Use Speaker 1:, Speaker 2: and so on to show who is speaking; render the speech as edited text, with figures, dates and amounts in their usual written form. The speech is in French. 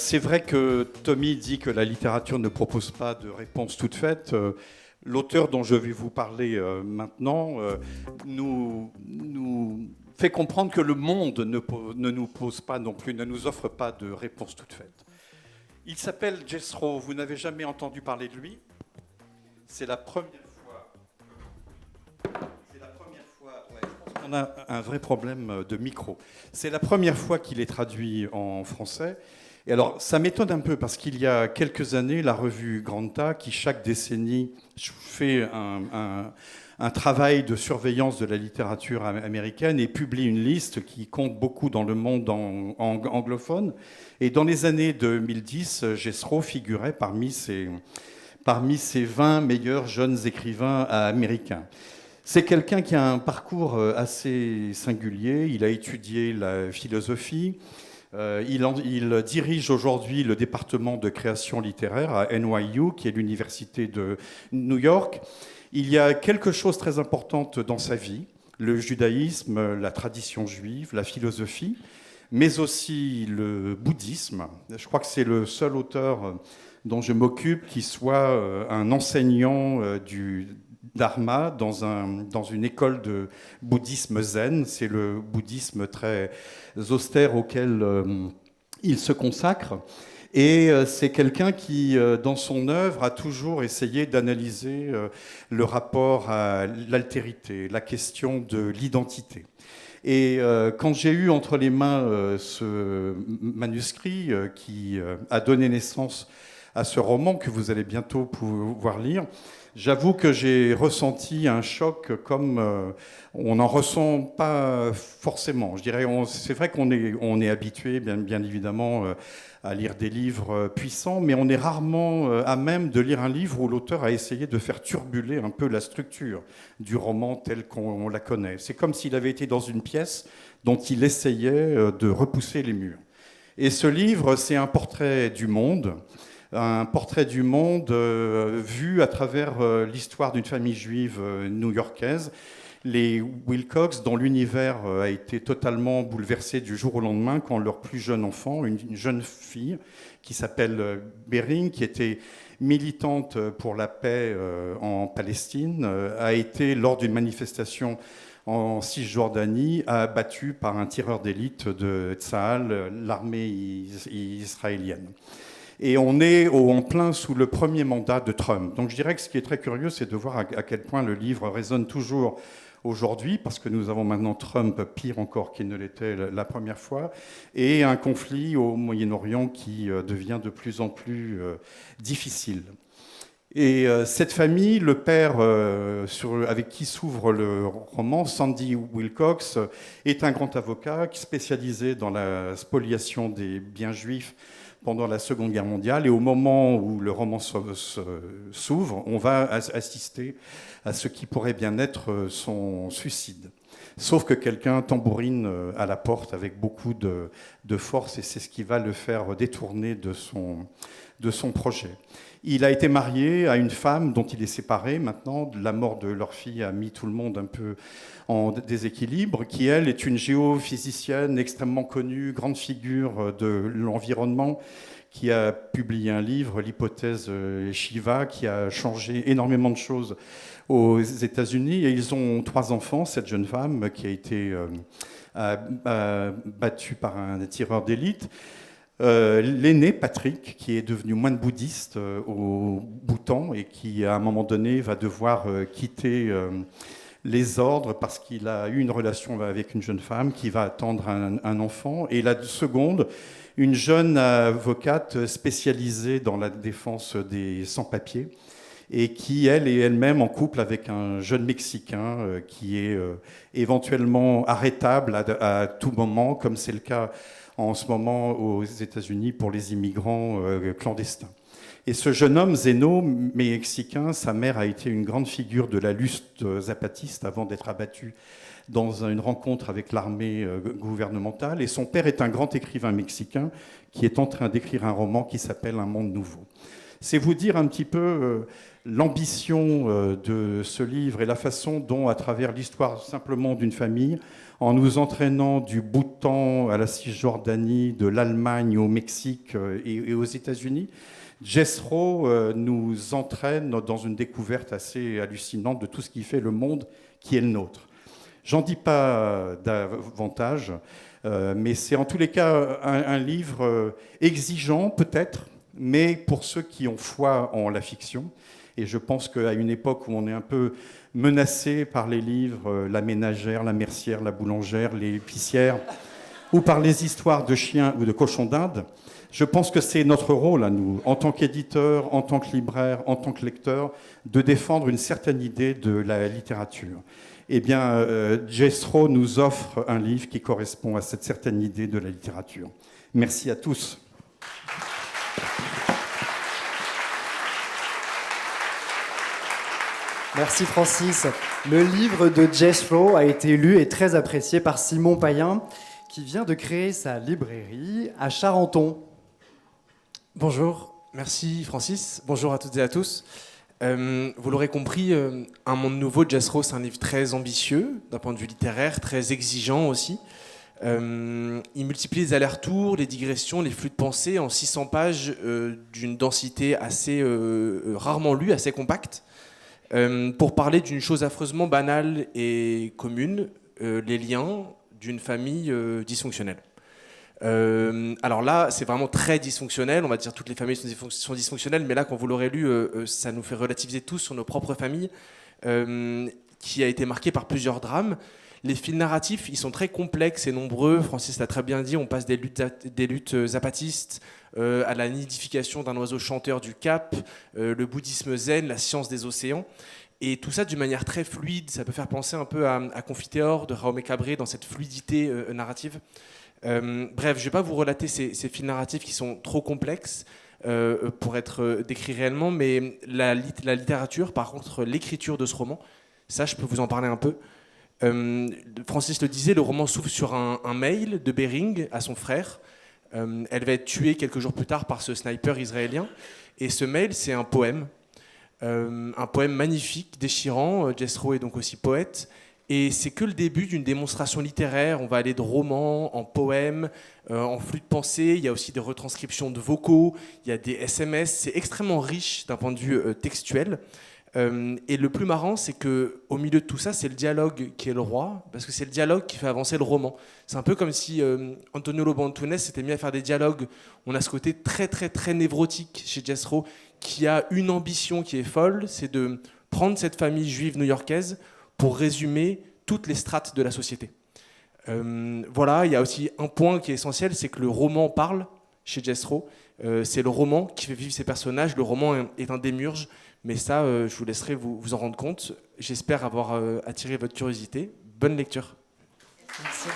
Speaker 1: C'est vrai que Tommy dit que la littérature ne propose pas de réponse toute faite. L'auteur dont je vais vous parler maintenant nous fait comprendre que le monde ne nous pose pas non plus, ne nous offre pas de réponse toute faite. Il s'appelle Jethro. Vous n'avez jamais entendu parler de lui? C'est la première fois. Ouais, je pense qu'on a un vrai problème de micro. C'est la première fois qu'il est traduit en français. Et alors, ça m'étonne un peu parce qu'il y a quelques années, la revue Granta, qui chaque décennie fait un travail de surveillance de la littérature américaine et publie une liste qui compte beaucoup dans le monde anglophone. Et dans les années 2010, Jethro figurait parmi ces 20 meilleurs jeunes écrivains américains. C'est quelqu'un qui a un parcours assez singulier. Il a étudié la philosophie. Il dirige aujourd'hui le département de création littéraire à NYU, qui est l'université de New York. Il y a quelque chose de très important dans sa vie, le judaïsme, la tradition juive, la philosophie, mais aussi le bouddhisme. Je crois que c'est le seul auteur dont je m'occupe qui soit un enseignant du Dharma dans une école de bouddhisme zen. C'est le bouddhisme très austère auquel il se consacre. Et c'est quelqu'un qui, dans son œuvre, a toujours essayé d'analyser le rapport à l'altérité, la question de l'identité. Et quand j'ai eu entre les mains ce manuscrit qui a donné naissance à ce roman que vous allez bientôt pouvoir lire, j'avoue que j'ai ressenti un choc comme on n'en ressent pas forcément. Je dirais, c'est vrai qu'on est habitué, bien évidemment, à lire des livres puissants, mais on est rarement à même de lire un livre où l'auteur a essayé de faire turbuler un peu la structure du roman telle qu'on la connaît. C'est comme s'il avait été dans une pièce dont il essayait de repousser les murs. Et ce livre, c'est un portrait du monde vu à travers l'histoire d'une famille juive new-yorkaise, les Wilcox, dont l'univers a été totalement bouleversé du jour au lendemain quand leur plus jeune enfant, une jeune fille qui s'appelle Bering, qui était militante pour la paix en Palestine, a été, lors d'une manifestation en Cisjordanie, abattue par un tireur d'élite de Tsahal, l'armée israélienne. Et on est en plein sous le premier mandat de Trump. Donc je dirais que ce qui est très curieux, c'est de voir à quel point le livre résonne toujours aujourd'hui, parce que nous avons maintenant Trump, pire encore qu'il ne l'était la première fois, et un conflit au Moyen-Orient qui devient de plus en plus difficile. Et cette famille, le père avec qui s'ouvre le roman, Sandy Wilcox, est un grand avocat spécialisé dans la spoliation des biens juifs pendant la Seconde Guerre mondiale. Et au moment où le roman s'ouvre, on va assister à ce qui pourrait bien être son suicide. Sauf que quelqu'un tambourine à la porte avec beaucoup de force, et c'est ce qui va le faire détourner de son projet. Il a été marié à une femme dont il est séparé maintenant. La mort de leur fille a mis tout le monde un peu en déséquilibre, qui, elle, est une géophysicienne extrêmement connue, grande figure de l'environnement, qui a publié un livre, l'hypothèse Shiva, qui a changé énormément de choses aux États-Unis. Et ils ont 3 enfants, cette jeune femme qui a été battue par un tireur d'élite. L'aîné, Patrick, qui est devenu moine bouddhiste au Bhoutan et qui, à un moment donné, va devoir quitter les ordres parce qu'il a eu une relation avec une jeune femme qui va attendre un enfant. Et la seconde, une jeune avocate spécialisée dans la défense des sans-papiers et qui, elle, est elle-même en couple avec un jeune Mexicain qui est éventuellement arrêtable à tout moment, comme c'est le cas en ce moment aux États-Unis pour les immigrants clandestins. Et ce jeune homme, Zeno, mexicain, sa mère a été une grande figure de la lutte zapatiste avant d'être abattue dans une rencontre avec l'armée gouvernementale. Et son père est un grand écrivain mexicain qui est en train d'écrire un roman qui s'appelle Un monde nouveau. C'est vous dire un petit peu l'ambition de ce livre et la façon dont, à travers l'histoire simplement d'une famille, en nous entraînant du Bhoutan à la Cisjordanie, de l'Allemagne au Mexique et aux États-Unis, Jethro nous entraîne dans une découverte assez hallucinante de tout ce qui fait le monde qui est le nôtre. J'en dis pas davantage, mais c'est en tous les cas un livre exigeant peut-être, mais pour ceux qui ont foi en la fiction. Et je pense qu'à une époque où on est un peu menacé par les livres, la ménagère, la mercière, la boulangère, les épicières, ou par les histoires de chiens ou de cochons d'Inde, je pense que c'est notre rôle à nous, en tant qu'éditeur, en tant que libraire, en tant que lecteur, de défendre une certaine idée de la littérature. Eh bien, Jethro nous offre un livre qui correspond à cette certaine idée de la littérature. Merci à tous.
Speaker 2: Merci Francis. Le livre de Jethro a été lu et très apprécié par Simon Payen, qui vient de créer sa librairie à Charenton.
Speaker 3: Bonjour, merci Francis. Bonjour à toutes et à tous. Vous l'aurez compris, Un monde nouveau de Jethro, c'est un livre très ambitieux, d'un point de vue littéraire, très exigeant aussi. Il multiplie les allers-retours, les digressions, les flux de pensée en 600 pages d'une densité assez rarement lue, assez compacte, pour parler d'une chose affreusement banale et commune, les liens d'une famille dysfonctionnelle. Alors là, c'est vraiment très dysfonctionnel. On va dire toutes les familles sont dysfonctionnelles, mais là, quand vous l'aurez lu, ça nous fait relativiser tous sur nos propres familles, qui a été marquée par plusieurs drames. Les fils narratifs, ils sont très complexes et nombreux. Francis l'a très bien dit, on passe des luttes zapatistes à la nidification d'un oiseau chanteur du Cap, le bouddhisme zen, la science des océans. Et tout ça d'une manière très fluide. Ça peut faire penser un peu à Confiteor de Jaume Cabré dans cette fluidité narrative. Bref, je ne vais pas vous relater ces fils narratifs qui sont trop complexes pour être décrits réellement, mais la littérature, par contre, l'écriture de ce roman, ça, je peux vous en parler un peu. Francis le disait, le roman s'ouvre sur un mail de Bering à son frère. Elle va être tuée quelques jours plus tard par ce sniper israélien. Et ce mail, c'est un poème magnifique, déchirant. Jethro est donc aussi poète. Et c'est que le début d'une démonstration littéraire. On va aller de romans, en poèmes, en flux de pensée. Il y a aussi des retranscriptions de vocaux, il y a des SMS. C'est extrêmement riche d'un point de vue textuel. Et le plus marrant, c'est qu'au milieu de tout ça, c'est le dialogue qui est le roi, parce que c'est le dialogue qui fait avancer le roman. C'est un peu comme si Antonio Lobo Antunes s'était mis à faire des dialogues. On a ce côté très, très, très névrotique chez Jethro, qui a une ambition qui est folle, c'est de prendre cette famille juive new-yorkaise pour résumer toutes les strates de la société. Voilà, il y a aussi un point qui est essentiel, c'est que le roman parle chez Jethro. C'est le roman qui fait vivre ses personnages. Le roman est un démiurge, mais ça, je vous laisserai vous en rendre compte. J'espère avoir attiré votre curiosité. Bonne lecture.
Speaker 2: Merci.